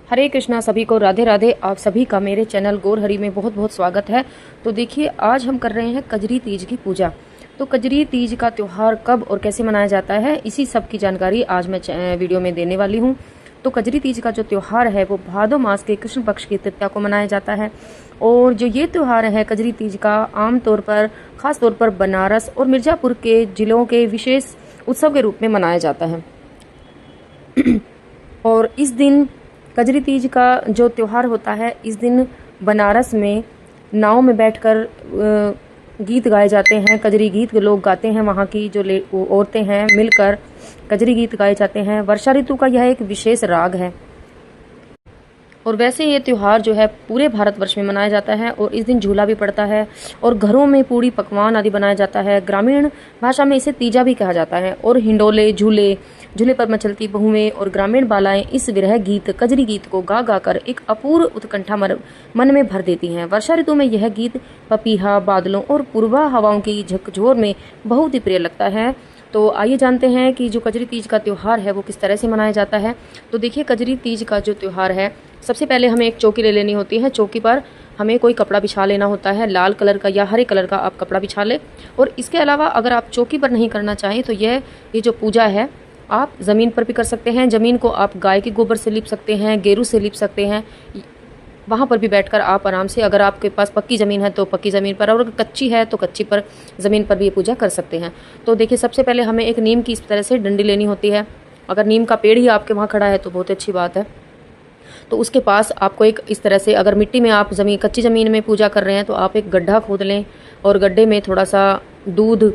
हरे कृष्णा, सभी को राधे राधे। आप सभी का मेरे चैनल गौर हरि में बहुत बहुत स्वागत है। तो देखिए, आज हम कर रहे हैं कजरी तीज की पूजा। तो कजरी तीज का त्यौहार कब और कैसे मनाया जाता है, इसी सब की जानकारी आज मैं वीडियो में देने वाली हूँ। तो कजरी तीज का जो त्यौहार है वो भादो मास के कृष्ण पक्ष की तृतीया को मनाया जाता है। और जो ये त्यौहार है कजरी तीज का, आमतौर पर खास तौर पर बनारस और मिर्जापुर के जिलों के विशेष उत्सव के रूप में मनाया जाता है। और इस दिन कजरी तीज का जो त्यौहार होता है, इस दिन बनारस में नाव में बैठकर गीत गाए जाते हैं। कजरी गीत लोग गाते हैं, वहाँ की जो औरतें हैं मिलकर कजरी गीत गाए जाते हैं। वर्षा ऋतु का यह एक विशेष राग है। और वैसे ये त्यौहार जो है पूरे भारतवर्ष में मनाया जाता है। और इस दिन झूला भी पड़ता है और घरों में पूड़ी पकवान आदि बनाया जाता है। ग्रामीण भाषा में इसे तीजा भी कहा जाता है। और हिंडोले, झूले, झूले पर मचलती बहुएं और ग्रामीण बालाएं इस विरह गीत कजरी गीत को गा गा कर एक अपूर्व उत्कंठा मन में भर देती हैं। वर्षा ऋतु में यह गीत पपीहा, बादलों और पूर्वा हवाओं की झकझोर में बहुत ही प्रिय लगता है। तो आइए जानते हैं कि जो कजरी तीज का त्यौहार है वो किस तरह से मनाया जाता है। तो देखिए, कजरी तीज का जो त्यौहार है, सबसे पहले हमें एक चौकी ले लेनी होती है। चौकी पर हमें कोई कपड़ा बिछा लेना होता है, लाल कलर का या हरे कलर का आप कपड़ा बिछा ले। और इसके अलावा अगर आप चौकी पर नहीं करना चाहें तो ये जो पूजा है आप ज़मीन पर भी कर सकते हैं। ज़मीन को आप गाय के गोबर से लीप सकते हैं, गेरू से लीप सकते हैं। वहाँ पर भी बैठकर आप आराम से, अगर आपके पास पक्की ज़मीन है तो पक्की ज़मीन पर, और अगर कच्ची है तो कच्ची पर ज़मीन पर भी ये पूजा कर सकते हैं। तो देखिए, सबसे पहले हमें एक नीम की इस तरह से डंडी लेनी होती है। अगर नीम का पेड़ ही आपके वहाँ खड़ा है तो बहुत अच्छी बात है। तो उसके पास आपको एक इस तरह से, अगर मिट्टी में आप कच्ची ज़मीन में पूजा कर रहे हैं तो आप एक गड्ढा खोद लें और गड्ढे में थोड़ा सा दूध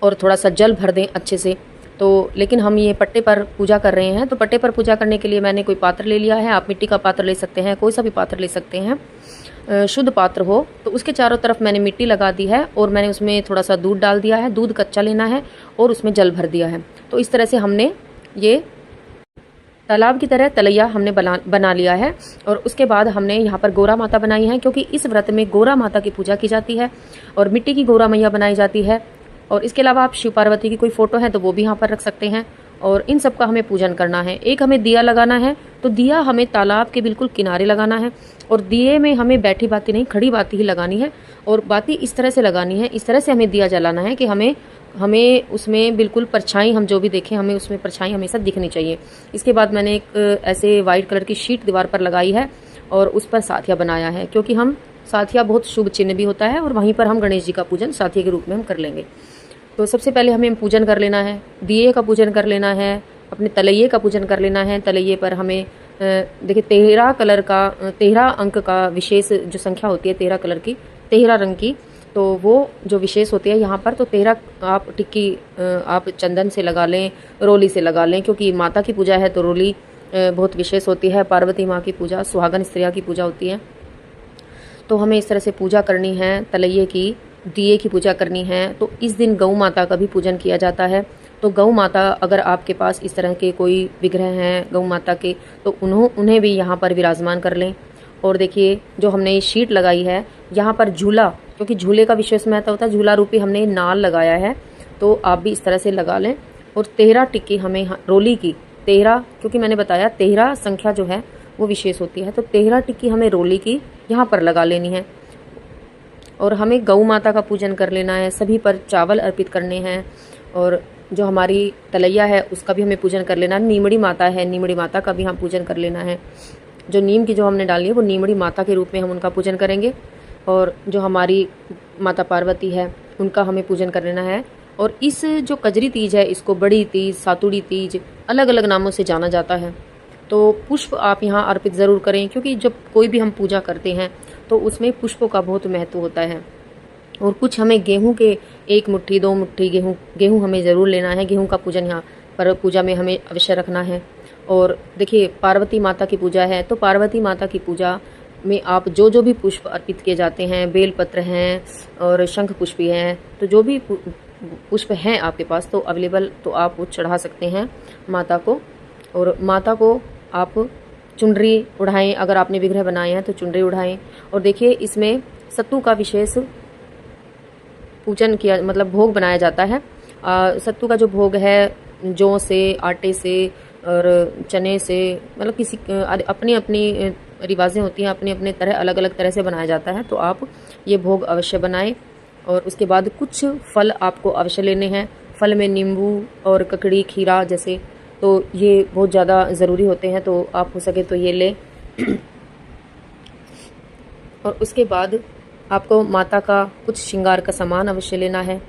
और थोड़ा सा जल भर दें अच्छे से। तो लेकिन हम ये पट्टे पर पूजा कर रहे हैं, तो पट्टे पर पूजा करने के लिए मैंने कोई पात्र ले लिया है। आप मिट्टी का पात्र ले सकते हैं, कोई सा भी पात्र ले सकते हैं, शुद्ध पात्र हो। तो उसके चारों तरफ मैंने मिट्टी लगा दी है और मैंने उसमें थोड़ा सा दूध डाल दिया है। दूध कच्चा लेना है और उसमें जल भर दिया है। तो इस तरह से हमने ये तालाब की तरह तलैया हमने बना लिया है। और उसके बाद हमने यहाँ पर गौरा माता बनाई है, क्योंकि इस व्रत में गौरा माता की पूजा की जाती है और मिट्टी की गौरा मैया बनाई जाती है। और इसके अलावा आप शिव पार्वती की कोई फोटो है तो वो भी यहाँ पर रख सकते हैं। और इन सब का हमें पूजन करना है। एक हमें दिया लगाना है, तो दिया हमें तालाब के बिल्कुल किनारे लगाना है। और दिए में हमें बैठी बाती नहीं, खड़ी बाती ही लगानी है। और बाती इस तरह से लगानी है, इस तरह से हमें दिया जलाना है कि हमें उसमें बिल्कुल परछाई, हम जो भी देखें हमें उसमें परछाई हमेशा दिखनी चाहिए। इसके बाद मैंने एक ऐसे वाइट कलर की शीट दीवार पर लगाई है और उस पर साथिया बनाया है, क्योंकि हम साथिया बहुत शुभ चिन्ह भी होता है। और वहीं पर हम गणेश जी का पूजन साथिया के रूप में हम कर लेंगे। तो सबसे पहले हमें पूजन कर लेना है, दिए का पूजन कर लेना है, अपने तलैये का पूजन कर लेना है। तलैये पर हमें देखिए 13 अंक का विशेष जो संख्या होती है, 13 कलर की, 13 रंग की, तो वो जो विशेष होती है यहाँ पर। तो 13 आप टिक्की आप चंदन से लगा लें, रोली से लगा लें, क्योंकि माता की पूजा है तो रोली बहुत विशेष होती है। पार्वती माँ की पूजा, सुहागन स्त्रियाँ की पूजा होती है। तो हमें इस तरह से पूजा करनी है, तलैये की, दिए की पूजा करनी है। तो इस दिन गौ माता का भी पूजन किया जाता है। तो गौ माता, अगर आपके पास इस तरह के कोई विग्रह हैं गौ माता के, तो उन्हें भी यहाँ पर विराजमान कर लें। और देखिए, जो हमने शीट लगाई है यहाँ पर झूला, क्योंकि झूले का विशेष महत्व होता है, झूला रूपी हमने नाल लगाया है, तो आप भी इस तरह से लगा लें। और 13 टिक्की हमें रोली की, 13, क्योंकि मैंने बताया 13 संख्या जो है वो विशेष होती है, तो 13 टिक्की हमें रोली की यहाँ पर लगा लेनी है। और हमें गौ माता का पूजन कर लेना है, सभी पर चावल अर्पित करने हैं। और जो हमारी तलैया है उसका भी हमें पूजन कर लेना है। नीमड़ी माता है, नीमड़ी माता का भी हम पूजन कर लेना है। जो नीम की जो हमने डाली है वो नीमड़ी माता के रूप में हम उनका पूजन करेंगे। और जो हमारी माता पार्वती है उनका हमें पूजन कर लेना है। और इस जो कजरी तीज है इसको बड़ी तीज, सातुड़ी तीज, अलग अलग नामों से जाना जाता है। तो पुष्प आप यहाँ अर्पित ज़रूर करें, क्योंकि जब कोई भी हम पूजा करते हैं तो उसमें पुष्पों का बहुत महत्व होता है। और कुछ हमें गेहूं के 1 मुट्ठी 2 मुट्ठी गेहूं हमें ज़रूर लेना है। गेहूं का पूजन यहाँ पर पूजा में हमें अवश्य रखना है। और देखिए, पार्वती माता की पूजा है, तो पार्वती माता की पूजा में आप जो भी पुष्प अर्पित किए जाते हैं, बेलपत्र हैं और शंख पुष्पी हैं, तो जो भी पुष्प हैं आपके पास तो अवेलेबल, तो आप वो चढ़ा सकते हैं माता को। और माता को आप चुनरी उड़ाएं, अगर आपने विग्रह बनाए हैं तो चुनरी उड़ाएं। और देखिए, इसमें सत्तू का विशेष पूजन किया, मतलब भोग बनाया जाता है। सत्तू का जो भोग है जौ से, आटे से, और चने से, मतलब किसी अपनी अपनी रिवाजें होती हैं, अपने अपने तरह अलग अलग तरह से बनाया जाता है। तो आप ये भोग अवश्य बनाएं। और उसके बाद कुछ फल आपको अवश्य लेने हैं। फल में नींबू और ककड़ी, खीरा जैसे, तो ये बहुत ज़्यादा ज़रूरी होते हैं, तो आप हो सके तो ये लें। और उसके बाद आपको माता का कुछ श्रृंगार का सामान अवश्य लेना है।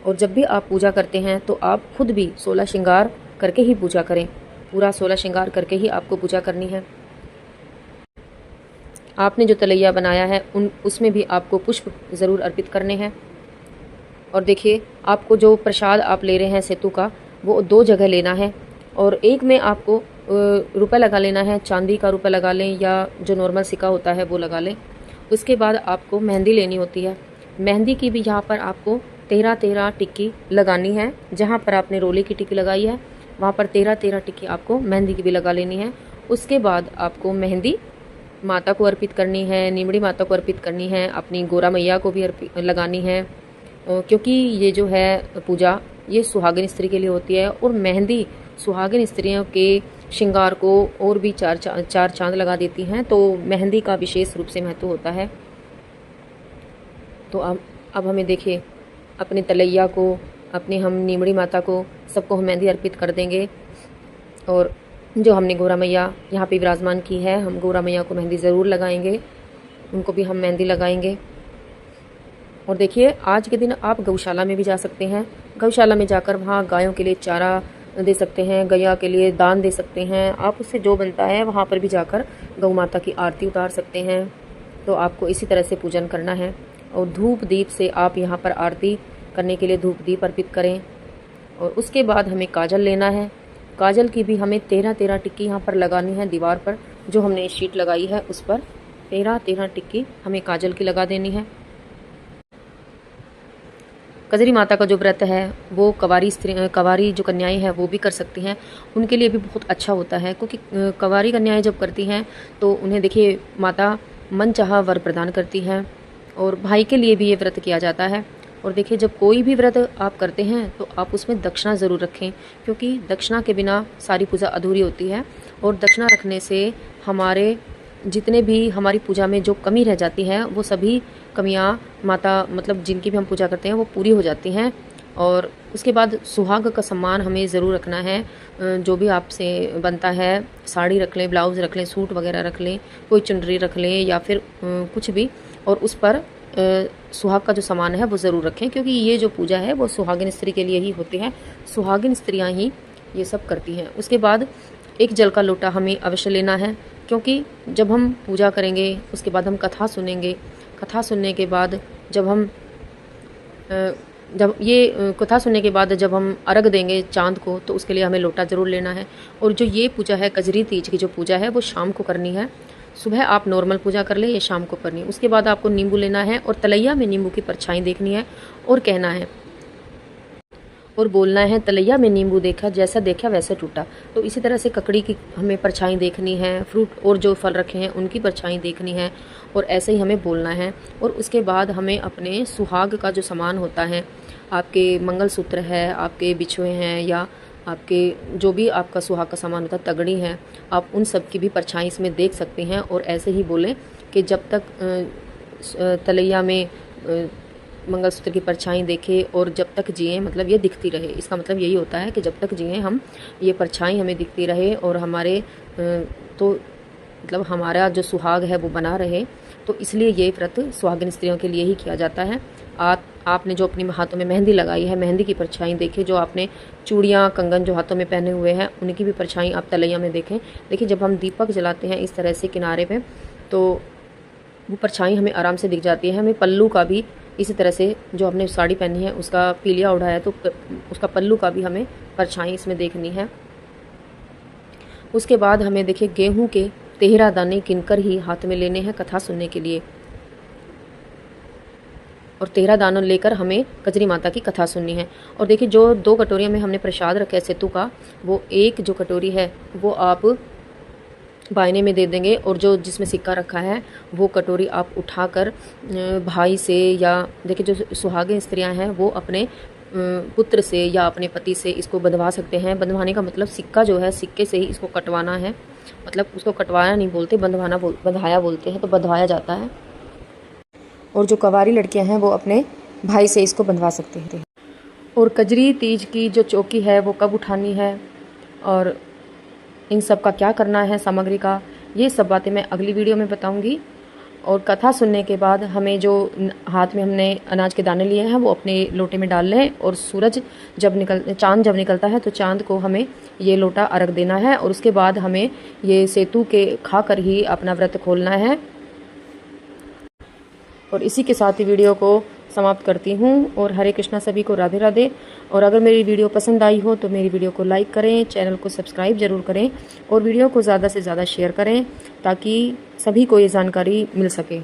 और जब भी आप पूजा करते हैं तो आप खुद भी 16 श्रृंगार करके ही पूजा करें। पूरा 16 श्रृंगार करके ही आपको पूजा करनी है। आपने जो तलैया बनाया है उसमें भी आपको पुष्प ज़रूर अर्पित करने हैं। और देखिए, आपको जो प्रसाद आप ले रहे हैं सेतु का, वो 2 जगह लेना है। और एक में आपको रुपए लगा लेना है, चांदी का रुपए लगा लें या जो नॉर्मल सिक्का होता है वो लगा लें। उसके बाद आपको मेहंदी लेनी होती है। मेहंदी की भी यहाँ पर आपको 13-13 टिक्की लगानी है। जहाँ पर आपने रोले की टिक्की लगाई है वहाँ पर 13-13 टिक्की आपको मेहंदी की भी लगा लेनी है। उसके बाद आपको मेहंदी माता को अर्पित करनी है, नीमड़ी माता को अर्पित करनी है, अपनी गोरा मैया को भी लगानी है, क्योंकि ये जो है पूजा ये सुहागिन स्त्री के लिए होती है। और मेहंदी सुहागिन स्त्रियों के श्रृंगार को और भी चार चांद लगा देती हैं। तो मेहंदी का विशेष रूप से महत्व होता है। तो अब हमें देखिए, अपने तलैया को, अपने हम नीमड़ी माता को, सबको हम मेहंदी अर्पित कर देंगे। और जो हमने गोरा मैया यहाँ पे विराजमान की है, हम गोरा मैया को मेहंदी ज़रूर लगाएंगे, उनको भी हम मेहंदी लगाएंगे। और देखिए, आज के दिन आप गौशाला में भी जा सकते हैं। गौशाला में जाकर वहाँ गायों के लिए चारा दे सकते हैं, गैया के लिए दान दे सकते हैं। आप उससे जो बनता है वहाँ पर भी जाकर गौ माता की आरती उतार सकते हैं। तो आपको इसी तरह से पूजन करना है। और धूप दीप से आप यहाँ पर आरती करने के लिए धूप दीप अर्पित करें। और उसके बाद हमें काजल लेना है। काजल की भी हमें 13-13 टिक्की यहाँ पर लगानी है। दीवार पर जो हमने शीट लगाई है उस पर 13-13 टिक्की हमें काजल की लगा देनी है। कजरी माता का जो व्रत है वो कवारी जो कन्याएं हैं वो भी कर सकती हैं। उनके लिए भी बहुत अच्छा होता है, क्योंकि कवारी कन्याएं जब करती हैं तो उन्हें देखिए माता मनचाहा वर प्रदान करती हैं। और भाई के लिए भी ये व्रत किया जाता है। और देखिए, जब कोई भी व्रत आप करते हैं तो आप उसमें दक्षिणा ज़रूर रखें, क्योंकि दक्षिणा के बिना सारी पूजा अधूरी होती है। और दक्षिणा रखने से हमारे जितने भी हमारी पूजा में जो कमी रह जाती है वो सभी कमियां माता, मतलब जिनकी भी हम पूजा करते हैं, वो पूरी हो जाती हैं। और उसके बाद सुहाग का सम्मान हमें ज़रूर रखना है। जो भी आपसे बनता है, साड़ी रख लें, ब्लाउज़ रख लें, सूट वगैरह रख लें, कोई चुनरी रख लें या फिर कुछ भी। और उस पर सुहाग का जो सामान है वो ज़रूर रखें, क्योंकि ये जो पूजा है वो सुहागिन स्त्री के लिए ही होती है। सुहागिन स्त्रियाँ ही ये सब करती हैं। उसके बाद एक जल का लोटा हमें अवश्य लेना है, क्योंकि जब हम पूजा करेंगे उसके बाद हम कथा सुनेंगे। कथा सुनने के बाद जब हम कथा सुनने के बाद जब हम अर्घ देंगे चांद को, तो उसके लिए हमें लोटा ज़रूर लेना है। और जो ये पूजा है, कजरी तीज की जो पूजा है, वो शाम को करनी है। सुबह आप नॉर्मल पूजा कर ले, या शाम को करनी है। उसके बाद आपको नींबू लेना है और तलैया में नींबू की परछाई देखनी है और कहना है और बोलना है, तलैया में नींबू देखा, जैसा देखा वैसा टूटा। तो इसी तरह से ककड़ी की हमें परछाई देखनी है, फ्रूट और जो फल रखे हैं उनकी परछाई देखनी है, और ऐसे ही हमें बोलना है। और उसके बाद हमें अपने सुहाग का जो सामान होता है, आपके मंगलसूत्र है, आपके बिछुए हैं, या आपके जो भी आपका सुहाग का सामान होता है, तगड़ी है, आप उन सब की भी परछाई इसमें देख सकते हैं। और ऐसे ही बोलें कि जब तक तलैया में मंगलसूत्र की परछाई देखे और जब तक जिए, मतलब ये दिखती रहे। इसका मतलब यही होता है कि जब तक जिए हम, ये परछाई हमें दिखती रहे और हमारे तो मतलब हमारा जो सुहाग है वो बना रहे। तो इसलिए ये व्रत सुहागिन स्त्रियों के लिए ही किया जाता है। आपने जो अपनी हाथों में मेहंदी लगाई है, मेहंदी की परछाई देखें। जो आपने चूड़ियाँ, कंगन जो हाथों में पहने हुए हैं, उनकी भी परछाई आप तलैया में देखें। देखिए, जब हम दीपक जलाते हैं इस तरह से किनारे पे, तो वो परछाई हमें आराम से दिख जाती है। हमें पल्लू का भी इसी तरह से, जो हमने साड़ी पहनी है उसका पीलिया उड़ा है, तो उसका पल्लू का भी हमें परछाई इसमें देखनी है। उसके बाद हमें देखिए, गेहूं के 13 दाने किनकर ही हाथ में लेने हैं कथा सुनने के लिए। और 13 दानों लेकर हमें कजरी माता की कथा सुननी है। और देखिए, जो 2 कटोरियों में हमने प्रसाद रखा है सेतु का, वो एक जो कटोरी है वो आप बायने में दे देंगे, और जो जिसमें सिक्का रखा है वो कटोरी आप उठाकर भाई से, या देखिए जो सुहागिन स्त्रियां हैं वो अपने पुत्र से या अपने पति से इसको बंधवा सकते हैं। बंधवाने का मतलब सिक्का जो है, सिक्के से ही इसको कटवाना है, मतलब उसको कटवाया नहीं बोलते, बंधाया बोलते हैं, तो बंधवाया जाता है। और जो कंवारी लड़कियां हैं वो अपने भाई से इसको बंधवा सकते हैं। और कजरी तीज की जो चौकी है वो कब उठानी है और इन सब का क्या करना है, सामग्री का, ये सब बातें मैं अगली वीडियो में बताऊंगी। और कथा सुनने के बाद हमें जो हाथ में हमने अनाज के दाने लिए हैं वो अपने लोटे में डाल लें, और चांद जब निकलता है तो चांद को हमें ये लोटा अर्घ देना है, और उसके बाद हमें ये सेतु के खाकर ही अपना व्रत खोलना है। और इसी के साथ ही वीडियो को समाप्त करती हूँ। और हरे कृष्णा, सभी को राधे राधे। और अगर मेरी वीडियो पसंद आई हो तो मेरी वीडियो को लाइक करें, चैनल को सब्सक्राइब जरूर करें, और वीडियो को ज़्यादा से ज़्यादा शेयर करें ताकि सभी को ये जानकारी मिल सके।